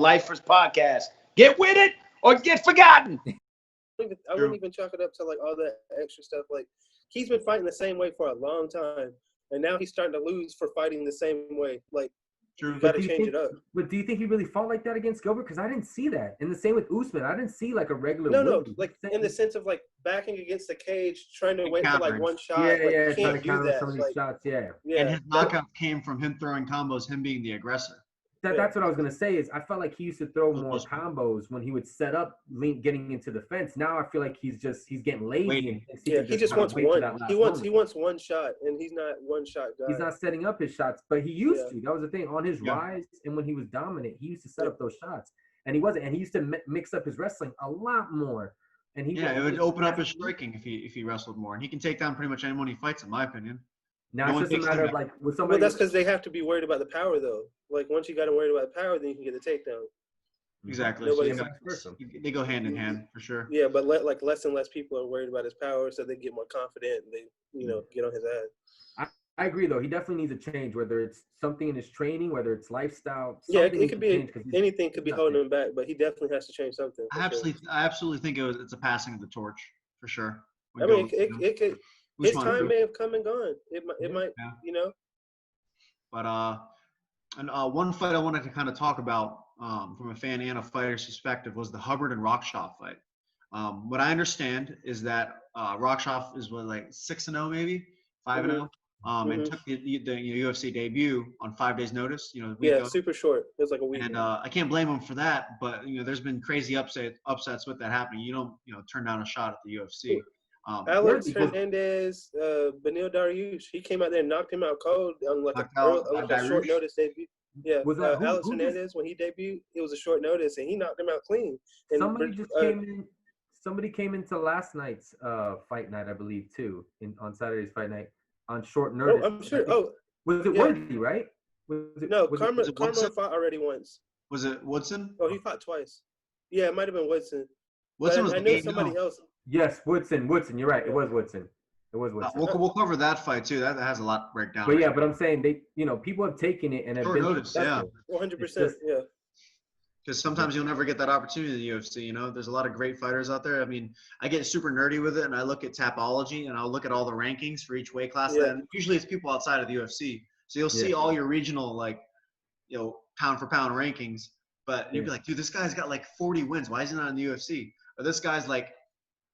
Lifers podcast. Get with it or get forgotten. I wouldn't even chalk it up to like all that extra stuff. Like he's been fighting the same way for a long time, and now he's starting to lose for fighting the same way. Like you got to change it up. But do you think he really fought like that against Gilbert? Because I didn't see that. And the same with Usman. I didn't see like a regular. No, like in the sense of like backing against the cage, trying to wait for like one shot. Yeah, trying to counter some of these shots. Yeah. And his knockout came from him throwing combos, him being the aggressor. That's what I was gonna say. Is I felt like he used to throw more combos when he would set up, getting into the fence. Now I feel like he's getting lazy. He just wants one. He wants one shot, and he's not one shot guy. He's not setting up his shots, but he used to. That was the thing on his rise, and when he was dominant, he used to set up those shots, and he wasn't. And he used to mix up his wrestling a lot more. And it would open up his striking if he wrestled more, and he can take down pretty much anyone he fights, in my opinion. Now it's just a matter of like with somebody. Well, that's because they have to be worried about the power, though. Like once you got to worry about the power, then you can get the takedown. Exactly. So they go hand in hand for sure. Yeah, but less and less people are worried about his power, so they get more confident and they get on his ass. I agree, though. He definitely needs a change, whether it's something in his training, whether it's lifestyle. Yeah, it could be anything could be holding him back, but he definitely has to change something. I absolutely think it's a passing of the torch for sure. I mean, it could. His time may have come and gone. It might, But one fight I wanted to kind of talk about from a fan and a fighter's perspective was the Hubbard and Rohskopf fight. What I understand is that Rohskopf is like 6-0 maybe 5-0, and took the UFC debut on 5 days' notice. Super short. It was like a week. And I can't blame him for that. But there's been crazy upsets with that happening. You don't turn down a shot at the UFC. Alex Hernandez, Beneil Dariush, he came out there and knocked him out cold on like a short notice debut. Yeah, Alex Hernandez, when he debuted, it was a short notice, and he knocked him out clean. And somebody came into last night's fight night, I believe, too, on Saturday's fight night on short notice. Oh, I'm sure. Was it Woodley, right? Carmen fought already once. Was it Woodson? Oh, he fought twice. Yeah, it might have been Woodson. Woodson was. I knew somebody else. Yes, Woodson. You're right. It was Woodson. We'll cover that fight too. That has a lot to break down. But I'm saying people have taken it and have been noticed. 100%. Yeah. Because sometimes you'll never get that opportunity in the UFC. There's a lot of great fighters out there. I mean, I get super nerdy with it, and I look at Tapology, and I'll look at all the rankings for each weight class. And usually it's people outside of the UFC, so you'll see all your regional pound for pound rankings. But you'll be like, dude, this guy's got like 40 wins. Why is he not in the UFC? Or this guy's like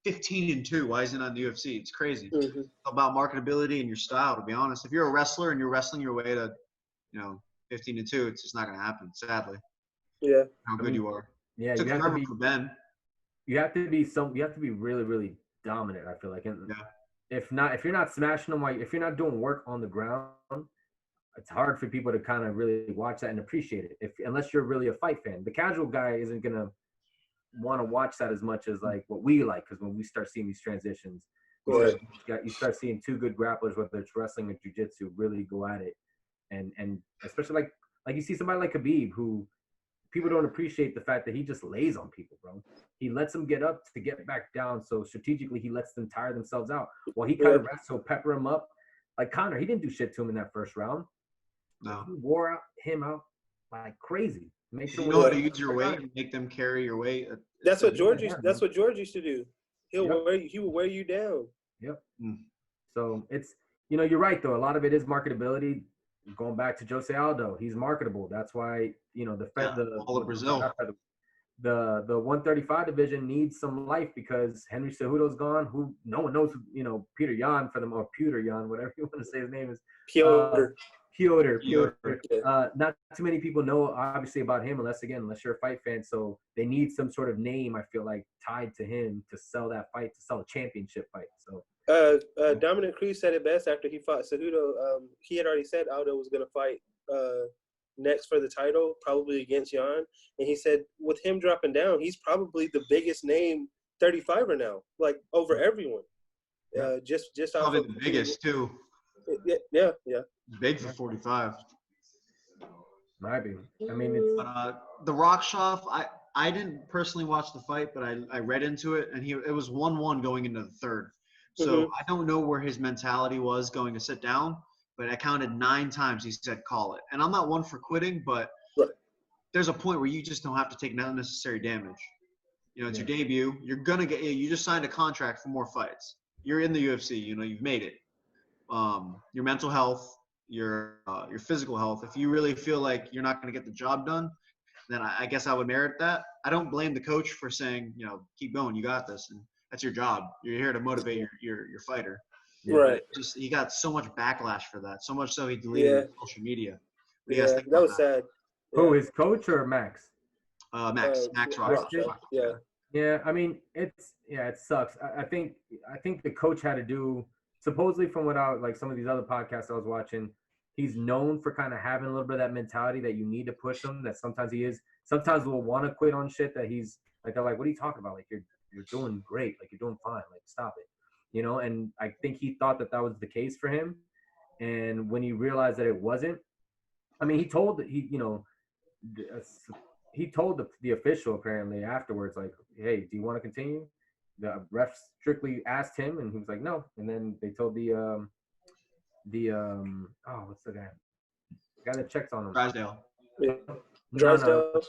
15-2. Why is he not in the UFC? It's crazy. Mm-hmm. It's about marketability and your style, to be honest. If you're a wrestler and you're wrestling your way to, 15-2, it's just not going to happen, sadly. Yeah. How good you are. Yeah, it took forever for Ben. You have to be really, really dominant, I feel like. And if you're not smashing them, if you're not doing work on the ground, it's hard for people to kind of really watch that and appreciate it. Unless you're really a fight fan. The casual guy isn't going to want to watch that as much as like what we like, because when we start seeing these transitions, you start seeing two good grapplers, whether it's wrestling or jiu-jitsu, really go at it, and especially like you see somebody like Khabib, who people don't appreciate the fact that he just lays on people, bro. He lets them get up to get back down, so strategically he lets them tire themselves out while he kind of rests, so pepper him up. Like Conor, he didn't do shit to him in that first round. No, he wore him out like crazy. Make sure you know how to use your weight and make them carry your weight. That's what George used to do. He will wear you down. Yep. So it's you're right though. A lot of it is marketability. Going back to Jose Aldo, he's marketable. That's why all of Brazil. The 135 division needs some life because Henry Cejudo's gone. Who no one knows. Peter Yan or Peter Yan, whatever you want to say his name is. Piotr. Not too many people know obviously about him unless you're a fight fan. So they need some sort of name, I feel like, tied to him to sell that fight, to sell a championship fight. So Dominic Cruz said it best after he fought Cejudo. He had already said Aldo was going to fight next for the title, probably against Yan. And he said with him dropping down, he's probably the biggest name 35er now, like over everyone. Just probably the biggest too. Yeah. Big for 45. Might be. I mean, it's the Rohskopf. I didn't personally watch the fight, but I read into it, and it was 1-1 going into the third. So I don't know where his mentality was going to sit down, but I counted 9 times he said call it. And I'm not one for quitting, but there's a point where you just don't have to take unnecessary damage. You know, it's your debut. You're gonna get. You just signed a contract for more fights. You're in the UFC. You know, you've made it. Your mental health, your physical health. If you really feel like you're not gonna get the job done, then I guess I would merit that. I don't blame the coach for saying, you know, keep going. You got this, and that's your job. You're here to motivate your fighter. Right. Just he got so much backlash for that. So much so he deleted social media. That was sad. Who, his coach or Max? Max Rohskopf. Yeah, I mean, it sucks. I think the coach had to do, supposedly from what like some of these other podcasts I was watching, he's known for kind of having a little bit of that mentality that you need to push him, that sometimes will want to quit on shit that he's like, they're like, what are you talking about? Like, you're doing great. Like, you're doing fine. Like, stop it. You know, and I think he thought that was the case for him. And when he realized that it wasn't, I mean, he told the official apparently afterwards, like, hey, do you want to continue? The ref strictly asked him, and he was like, no. And then they told what's the guy that checks on him? Drysdale. Drysdale.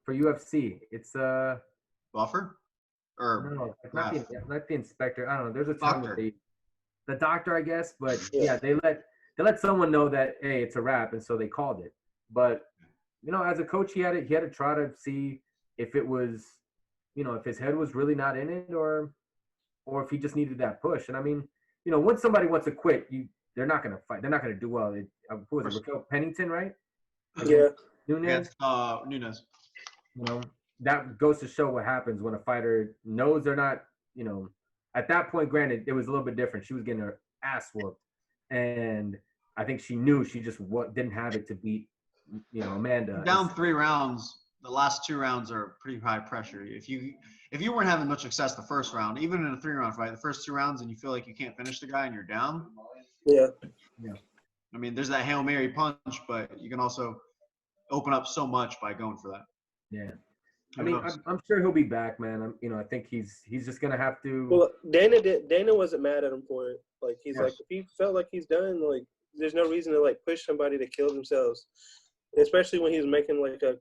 For UFC, it's Buffer? Or no, not the inspector. I don't know. There's a time doctor. The doctor, I guess, but they let someone know that, hey, it's a wrap, and so they called it. But you know, as a coach, he had to try to see if it was, you know, if his head was really not in it, or if he just needed that push. And I mean, you know, when somebody wants to quit, they're not gonna fight. They're not gonna do well. Who was it? Raquel Pennington, right? Yeah. Nunez. Nunez. You know, that goes to show what happens when a fighter knows they're not, you know, at that point, granted, it was a little bit different. She was getting her ass whooped. And I think she knew she just didn't have it to beat, you know, Amanda. Down 3 rounds, the last 2 rounds are pretty high pressure. If you weren't having much success the first round, even in a 3-round fight, the first 2 rounds and you feel like you can't finish the guy and you're down. Yeah. I mean, there's that Hail Mary punch, but you can also open up so much by going for that. Yeah. I mean, I'm sure he'll be back, man. I think he's just gonna have to. Well, Dana wasn't mad at him for it. Like, he's like, if he felt like he's done, like, there's no reason to like push somebody to kill themselves, especially when he's making like a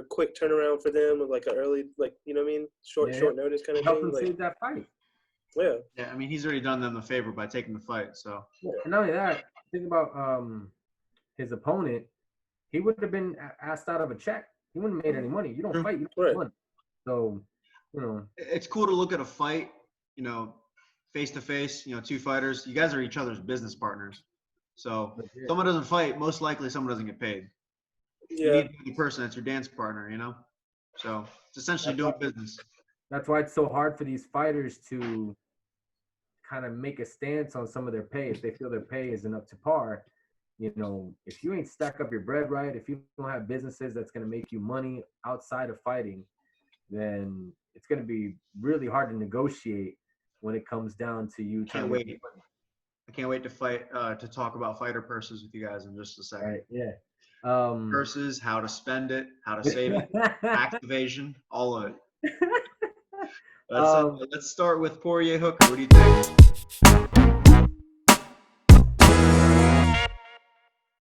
quick turnaround for them, of like an early, like, you know what I mean, short notice kind of help thing. Help him save that fight. Yeah. Yeah, I mean, he's already done them a favor by taking the fight. So. And not only that, think about his opponent. He would have been asked out of a check. He wouldn't have made any money. You don't fight, you don't money. So, you know. It's cool to look at a fight, you know, face to face, you know, 2 fighters. You guys are each other's business partners. So if someone doesn't fight, most likely someone doesn't get paid. Yeah. You need the person that's your dance partner, you know? So it's essentially doing business. That's why it's so hard for these fighters to kind of make a stance on some of their pay. If they feel their pay isn't up to par, you know, if you ain't stack up your bread right, if you don't have businesses that's going to make you money outside of fighting, then it's going to be really hard to negotiate when it comes down to you. I can't wait to fight, to talk about fighter purses with you guys in just a second. Right, yeah. Purses, how to spend it, how to save it, tax evasion, all of it. Let's start with Poirier Hooker. What do you think?